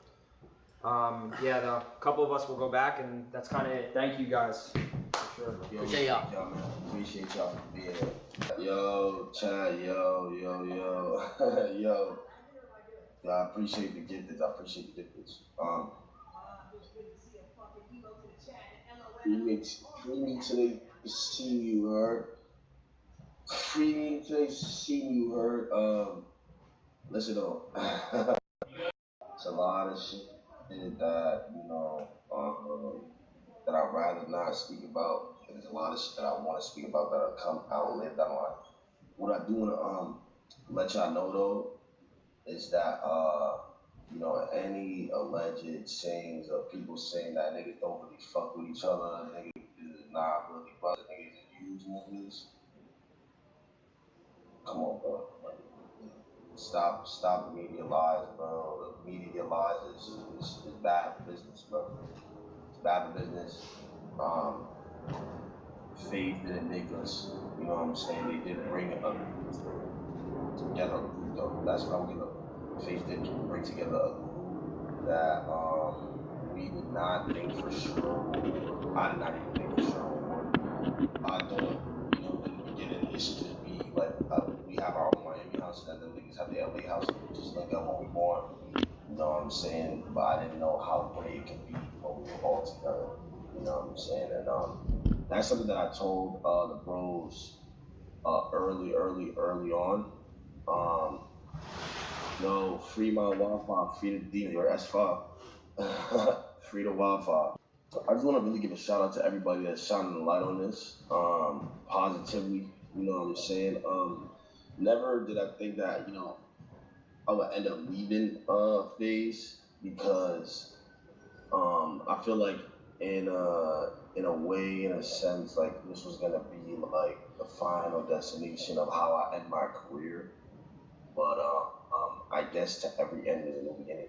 A couple of us will go back, and that's kind of it. Thank you guys. For sure. Appreciate y'all. Man. Appreciate y'all for being here. Yo, Chad, yo. Yo, I appreciate the gifteds. Free me today, see you heard. Free me today, see you heard. Listen up. It's a lot of shit that, that I'd rather not speak about. And there's a lot of shit that I want to speak about that I'll live down the line. What I do want to let y'all know though is that any alleged sayings of people saying that niggas don't really fuck with each other, not really about the niggas that use niggas. Come on, bro. Like, stop the media lies, bro. The media lies is bad for business, bro. It's bad for business. Faith didn't make us, you know what I'm saying? They did bring a together a group though. That's what I'm giving up. Faith did bring together a group that we did not think for sure. I did not even think for sure. I thought, you know, in the beginning it should just be like we have our own Miami house and then the niggas have the LA house. Just link up when we born. You know what I'm saying? But I didn't know how great it could be when we were all together. You know what I'm saying? And that's something that I told the bros early on. Um, no, free my Wi-Fi, free the demon, or S5, free the Wi-Fi. I just want to really give a shout out to everybody that's shining the light on this, positively. You know what I'm saying? Never did I think that I would end up leaving Faze because I feel like in a way, in a sense, like this was gonna be like the final destination of how I end my career. But I guess to every end is a new beginning.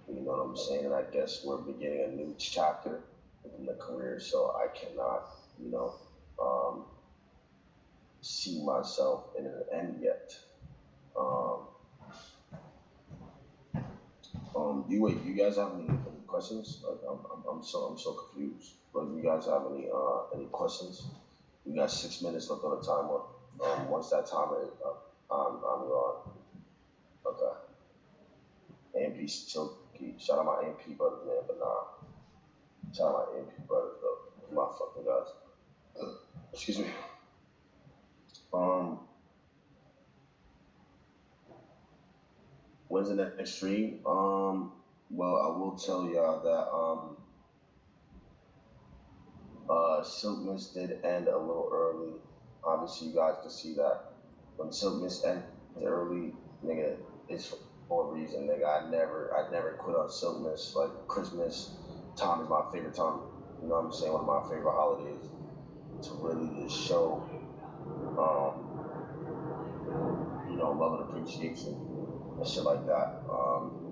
You know what I'm saying? And I guess we're beginning a new chapter in the career. So I cannot, you know, um, see myself in an end yet. Um, do you guys have any questions? Like, I'm so confused. But do you guys have any questions? We got 6 minutes left on the timer. Once that timer is up, I'm gone. Okay. AMP still shout out my AMP brothers, man, but nah. Shout out my AMP brothers though. My fucking guys. Excuse me. When's the next stream? Well, I will tell y'all that Silk Mist did end a little early. Obviously, you guys can see that when Silk Mist ends early, nigga, it's for a reason, nigga. I never quit on Silk Mist. Like Christmas time is my favorite time. You know what I'm saying? One of my favorite holidays to really just show, love and appreciation and shit like that.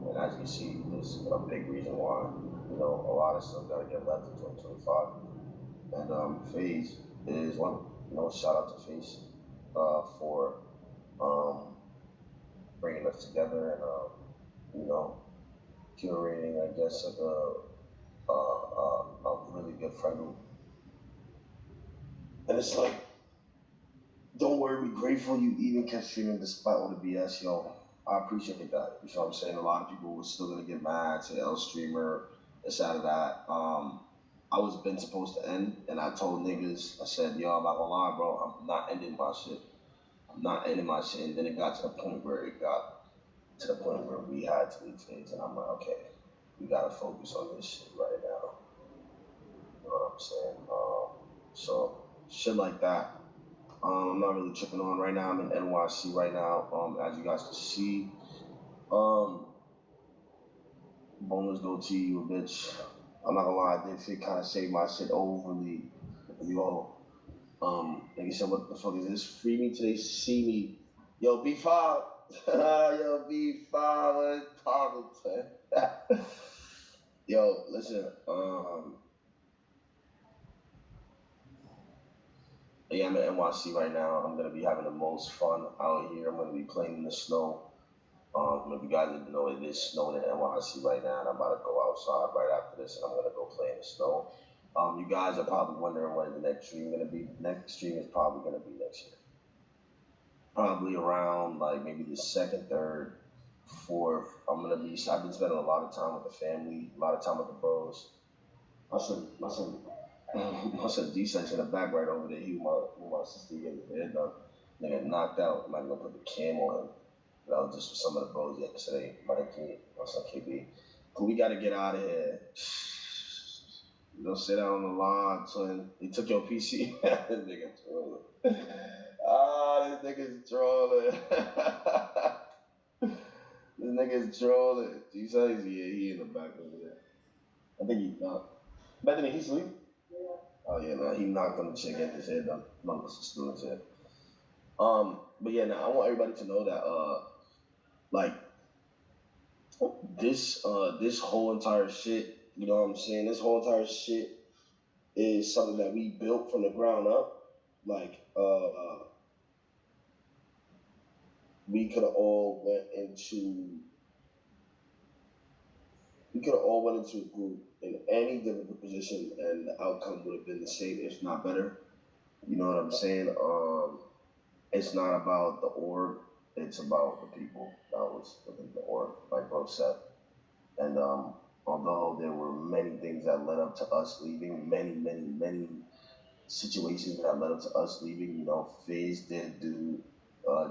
And as you see, there's a big reason why, a lot of stuff gotta get left in 2025. And Faze is one. Shout out to Faze for bringing us together and curating, I guess, like a really good friend group. And it's like, don't worry, be grateful you even kept streaming despite all the BS, yo. I appreciate that. You know what I'm saying? A lot of people were still gonna get mad, say L streamer, this, out of that. I was been supposed to end, and I told niggas, I said, yo, I'm not gonna lie, bro, I'm not ending my shit. I'm not ending my shit. And then it got to the point where we had to leave things, and I'm like, okay, we gotta focus on this shit right now. You know what I'm saying? So shit like that. I'm not really tripping on right now. I'm in NYC right now. As you guys can see, boneless goatee, you a bitch. I'm not gonna lie, I did feel kind of say my shit overly. You all, like I said, what the fuck is this? Free me today, see me. Yo, B5. Yo, B5, what's poppin'? Yo, listen, yeah, I'm in NYC right now. I'm gonna be having the most fun out here. I'm gonna be playing in the snow. If you guys didn't know, it is snowing in NYC right now, and I'm about to go outside right after this, and I'm gonna go play in the snow. You guys are probably wondering when the next stream gonna be. Next stream is probably gonna be next year. Probably around like maybe the second, third, fourth. I've been spending a lot of time with the family, a lot of time with the bros. My son D-Sense in the back right over there. He with my sister getting his head done. Nigga knocked out. I'm not gonna put the cam on him. That was just with some of the bros yesterday. Mikey, my son KB. But we gotta get out of here. You don't sit down on the lawn, twin. He took your PC. This nigga trolling. This nigga's trolling. This nigga's trolling. He in the back over there. I think he's not. Bethany, he's asleep? Oh yeah, no, he knocked on the chick at his head done. Amongst the students head. But yeah, now I want everybody to know that like this whole entire shit, you know what I'm saying? This whole entire shit is something that we built from the ground up. Like we could have all went into we could have all went into a group in any different position and the outcome would have been the same, if not better. You know what I'm saying? It's not about the org, it's about the people that was within the org, like bro said. And although there were many things that led up to us leaving, many situations that led up to us leaving, you know, Faze did do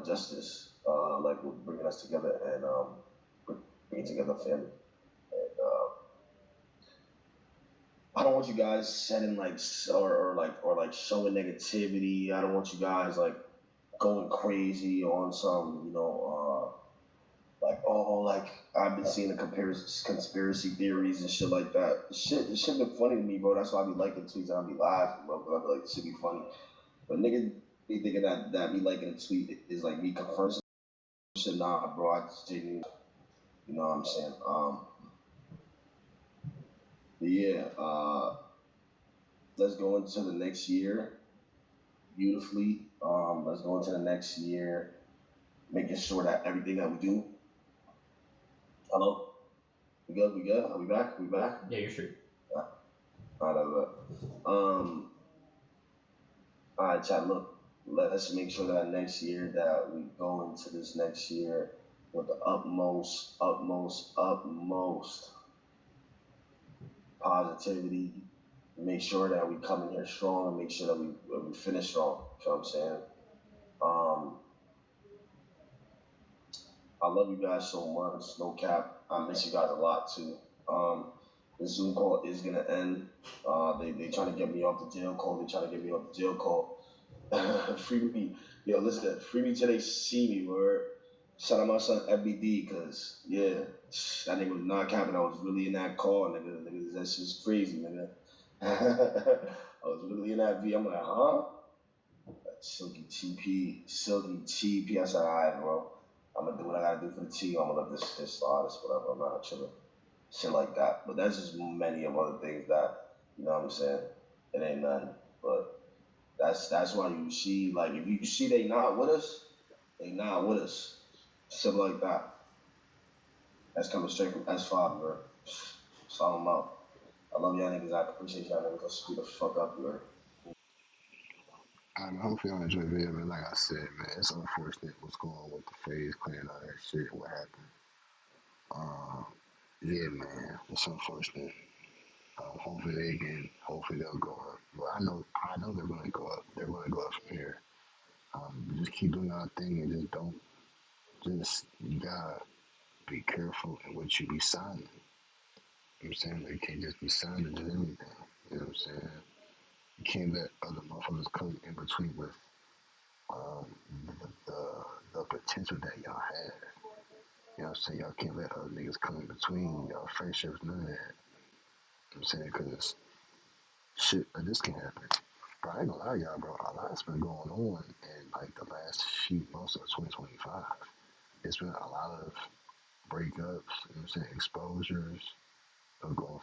justice, like with bringing us together and bringing together family. And I don't want you guys setting like or like showing negativity. I don't want you guys like going crazy on some, you know, like oh, like I've been seeing the conspiracy theories and shit like that. This shit been funny to me, bro. That's why I be liking tweets and I be laughing, bro. Cause I be like, this shit be funny. But niggas be thinking that me liking a tweet is like me confirming some shit. Nah, bro. I just didn't. You know what I'm saying? But yeah. Let's go into the next year beautifully. Let's go into the next year making sure that everything that we do. Hello. We good? We good? Are we back? We back? Yeah, you're straight. Yeah. All right, all right. All right, chat. Look, let's make sure that next year that we go into this next year with the utmost positivity. Make sure that we come in here strong and make sure that we finish strong. You know what I'm saying? Um, I love you guys so much. No cap. I miss you guys a lot too. The Zoom call is gonna end. They trying to get me off the jail call. They trying to get me off the jail call. Free me, yo. Listen, free me till they see me. Word. Shout out my son FBD, cause yeah, that nigga was not capping. I was really in that call, nigga. Nigga, that's just crazy, nigga. I was really in that V. I'm like, huh? Silky TP. I said, alright, bro. I'm gonna do what I gotta do for the T. I'm gonna let this artist, whatever. I'm not chilling, shit like that. But that's just many of other things that you know what I'm saying. It ain't nothing. But that's why you see, like, if you see they not with us, they not with us. Shit like that. That's coming straight from S5, bro. So I'm out. I love y'all niggas. I appreciate y'all niggas. Let's screw the fuck up, bro. I hopefully y'all enjoy the video, man. Like I said, man, it's unfortunate what's going on with the Faze clan, all that shit, what happened. Yeah, man, it's unfortunate. Hopefully they'll go up. Well, I know they're gonna go up. They're gonna go up from here. Just keep doing our thing and just don't, you gotta be careful in what you be signing. You know what I'm saying? Like, you can't just be signing just anything. You know what I'm saying? You can't let other motherfuckers come in between with um, the, the, the potential that y'all have. You know what I'm saying? Y'all can't let other niggas come in between y'all friendships, none of that. You know what I'm saying? Because shit like this can happen. Bro, I ain't gonna lie to y'all, bro. A lot's been going on in like the last few months of 2025. It's been a lot of breakups, you know what I'm saying, exposures, of going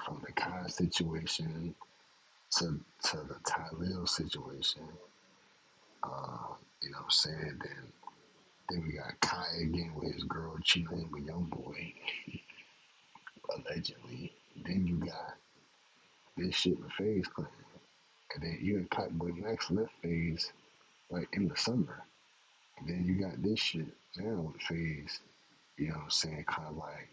from the Kai situation to the Tylil situation. You know what I'm saying? Then we got Kai again with his girl cheating with young boy, allegedly. Then you got this shit with Faze Clan. And then even Plaqueboymax left Faze like in the summer. And then you got this shit now with Faze, you know what I'm saying? Kind of like,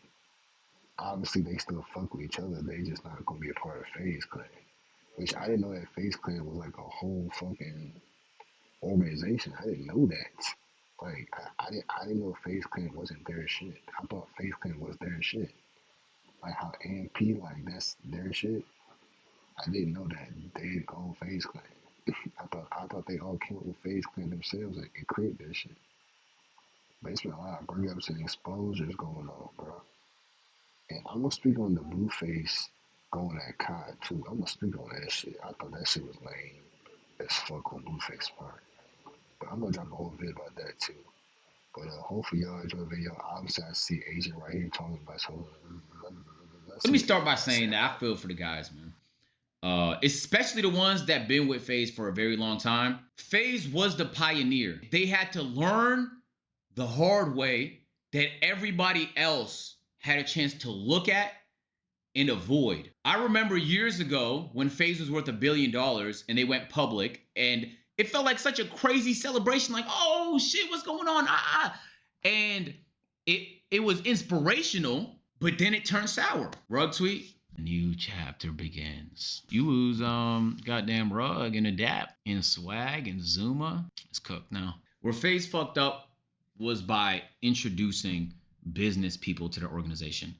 obviously they still fuck with each other. They just not gonna be a part of Faze Clan. Which I didn't know that Faze Clan was like a whole fucking organization. I didn't know that. Like I didn't know Faze Clan wasn't their shit. I thought Faze Clan was their shit. Like how AMP, like that's their shit. I didn't know that they didn't own Faze Clan. I thought they all came up with Faze Clan themselves and created their shit. But it's been a lot of breakups and exposures going on, bro. And I'm gonna speak on the Blueface on that COD too. I'm gonna speak on that shit. I thought that shit was lame as fuck on Blueface part. But I'm gonna drop a whole vid about that too. But hopefully y'all enjoy the video. Obviously, I see Asian right here talking about so. Let me start by saying that I feel for the guys, man. Especially the ones that been with Faze for a very long time. Faze was the pioneer. They had to learn the hard way that everybody else had a chance to look at and avoid. I remember years ago when Faze was worth $1 billion and they went public, and it felt like such a crazy celebration, like, oh shit, what's going on? And it was inspirational, but then it turned sour. Rug tweet. A new chapter begins. You lose goddamn Rug and Adapt and Swag and Zuma. It's cooked now. Where Faze fucked up was by introducing business people to their organization.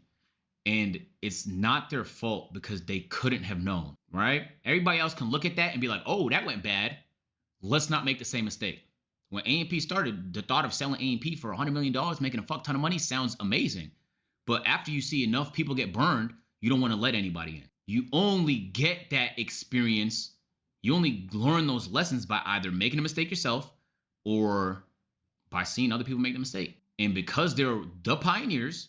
And it's not their fault because they couldn't have known, right? Everybody else can look at that and be like, oh, that went bad. Let's not make the same mistake. When A&P started, the thought of selling A&P for $100 million, making a fuck ton of money sounds amazing. But after you see enough people get burned, you don't want to let anybody in. You only get that experience. You only learn those lessons by either making a mistake yourself or by seeing other people make the mistake. And because they're the pioneers,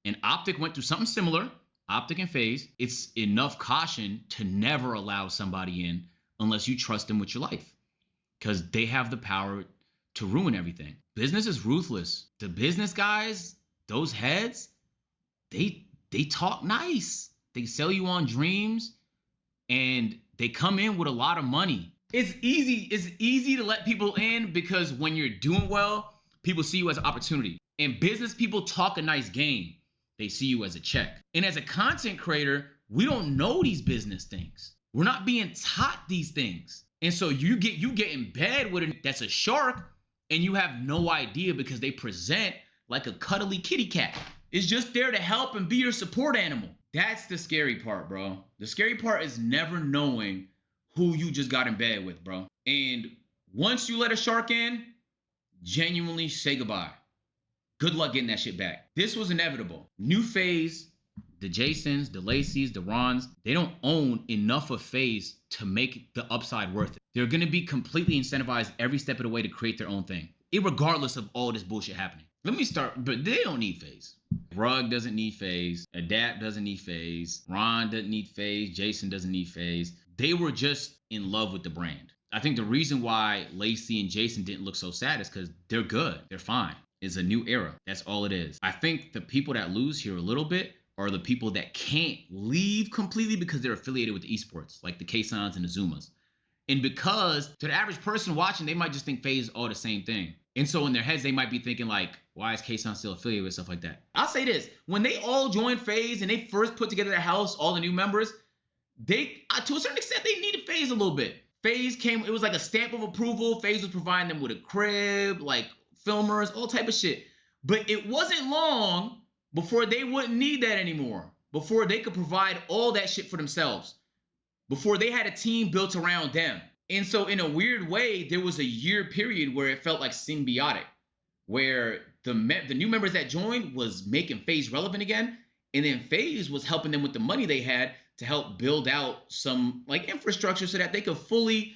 and Optic went through something similar, Optic and Faze, it's enough caution to never allow somebody in unless you trust them with your life, because they have the power to ruin everything. Business is ruthless. The business guys, those heads, they talk nice. They sell you on dreams, and they come in with a lot of money. It's easy to let people in because when you're doing well, people see you as an opportunity. And business people talk a nice game. They see you as a check. And as a content creator, we don't know these business things. We're not being taught these things. And so you get in bed with it that's a shark, and you have no idea because they present like a cuddly kitty cat. It's just there to help and be your support animal. That's the scary part, bro. The scary part is never knowing who you just got in bed with, bro. And once you let a shark in, genuinely say goodbye. Good luck getting that shit back. This was inevitable. New Faze, the Jasons, the Lacys, the Rons, they don't own enough of Faze to make the upside worth it. They're going to be completely incentivized every step of the way to create their own thing, irregardless of all this bullshit happening. Let me start, but they don't need Faze. Rug doesn't need Faze. Adapt doesn't need Faze. Ron doesn't need Faze. Jason doesn't need Faze. They were just in love with the brand. I think the reason why Lacy and Jason didn't look so sad is because they're good. They're fine. It's a new era. That's all it is. I think the people that lose here a little bit are the people that can't leave completely because they're affiliated with the esports, like the K-Sons and the Zumas. And because to the average person watching, they might just think Faze is all the same thing. And so in their heads, they might be thinking like, why is K-Son still affiliated with stuff like that? I'll say this. When they all joined Faze and they first put together their house, all the new members, they, to a certain extent, they needed Faze a little bit. Faze came, it was like a stamp of approval. Faze was providing them with a crib, like filmers, all type of shit. But it wasn't long before they wouldn't need that anymore. Before they could provide all that shit for themselves. Before they had a team built around them. And so in a weird way, there was a year period where it felt like symbiotic, where the new members that joined was making Faze relevant again. And then Faze was helping them with the money they had to help build out some like infrastructure so that they could fully,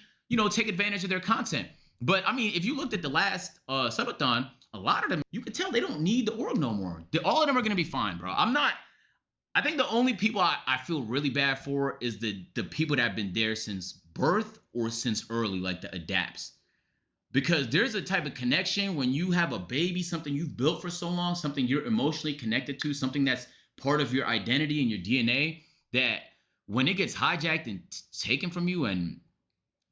take advantage of their content. But I mean, if you looked at the last subathon, a lot of them, you could tell they don't need the org no more. All of them are going to be fine, bro. I think the only people I feel really bad for is the people that have been there since birth or since early, like the adapts. Because there's a type of connection when you have a baby, something you've built for so long, something you're emotionally connected to, something that's part of your identity and your DNA, that when it gets hijacked and taken from you and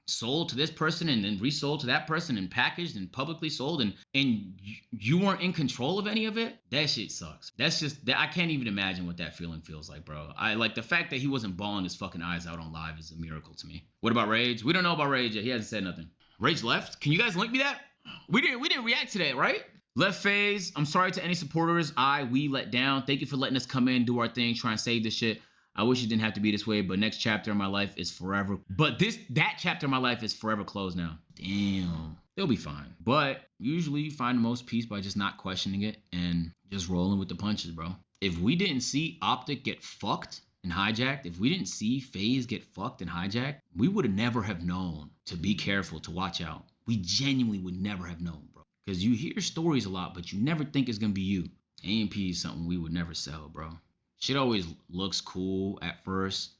sold to this person and then resold to that person and packaged and publicly sold and you weren't in control of any of it, that shit sucks. That's just that I can't even imagine what that feeling feels like, bro. I like the fact that he wasn't bawling his fucking eyes out on live is a miracle to me. What about Rage? We don't know about Rage yet. He hasn't said nothing. Rage left? Can you guys link me that? We didn't react to that, right? Left Faze. I'm sorry to any supporters we let down. Thank you for letting us come in, do our thing, try and save this shit. I wish it didn't have to be this way, but next chapter of my life is forever. But that chapter of my life is forever closed now. Damn. They'll be fine. But usually you find the most peace by just not questioning it and just rolling with the punches, bro. If we didn't see Optic get fucked and hijacked, if we didn't see Faze get fucked and hijacked, we would have never have known to be careful, to watch out. We genuinely would never have known, bro. Because you hear stories a lot, but you never think it's gonna be you. AMP is something we would never sell, bro. Shit always looks cool at first,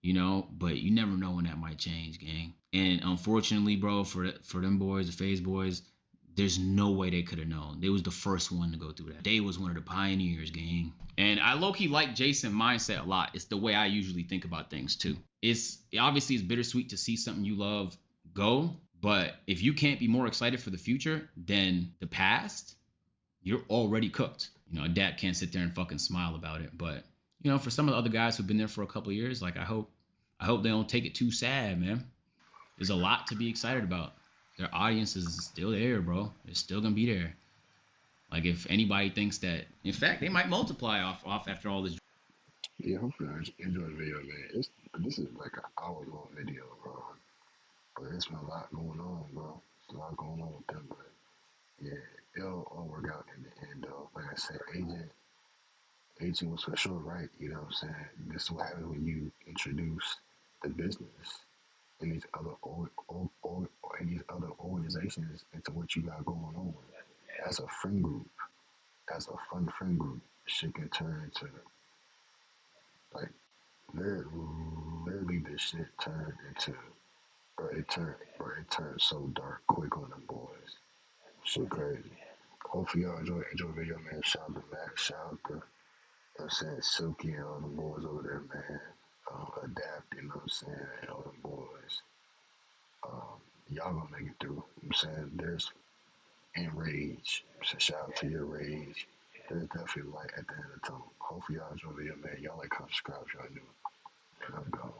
you know, but you never know when that might change, gang. And unfortunately, bro, for them boys, the Faze boys, there's no way they could have known. They was the first one to go through that. They was one of the pioneers, gang. And I low-key like Jason's mindset a lot. It's the way I usually think about things too. It's obviously it's bittersweet to see something you love go, but if you can't be more excited for the future than the past, you're already cooked. You know, a dad can't sit there and fucking smile about it. But you know, for some of the other guys who've been there for a couple of years, like I hope they don't take it too sad, man. There's a lot to be excited about. Their audience is still there, bro. It's still gonna be there. Like if anybody thinks that, in fact, they might multiply off after all this. Yeah, hopefully I enjoy the video, man. This is like an hour-long video, bro. But it's been a lot going on, bro. It's a lot going on with them, but yeah, it'll all work out in the end, though. Like I said, agent was for sure right. You know what I'm saying? This is what happens when you introduce the business and these other and these other organizations into what you got going on. As a friend group, as a fun friend group, shit can turn into like literally this shit turned into it turned so dark quick on them boys. Shit crazy. Hopefully y'all enjoy the video, man. Shout out to Max, shout out to I'm saying Silky and all the boys over there, man. Adapt, you know what I'm saying, and all the boys. Y'all gonna make it through. You know what I'm saying there's Enrage. So shout out to your rage. There's definitely light at the end of the tunnel. Hopefully y'all enjoy the video, man. Y'all like, comment, subscribe if y'all new. And I'm gone.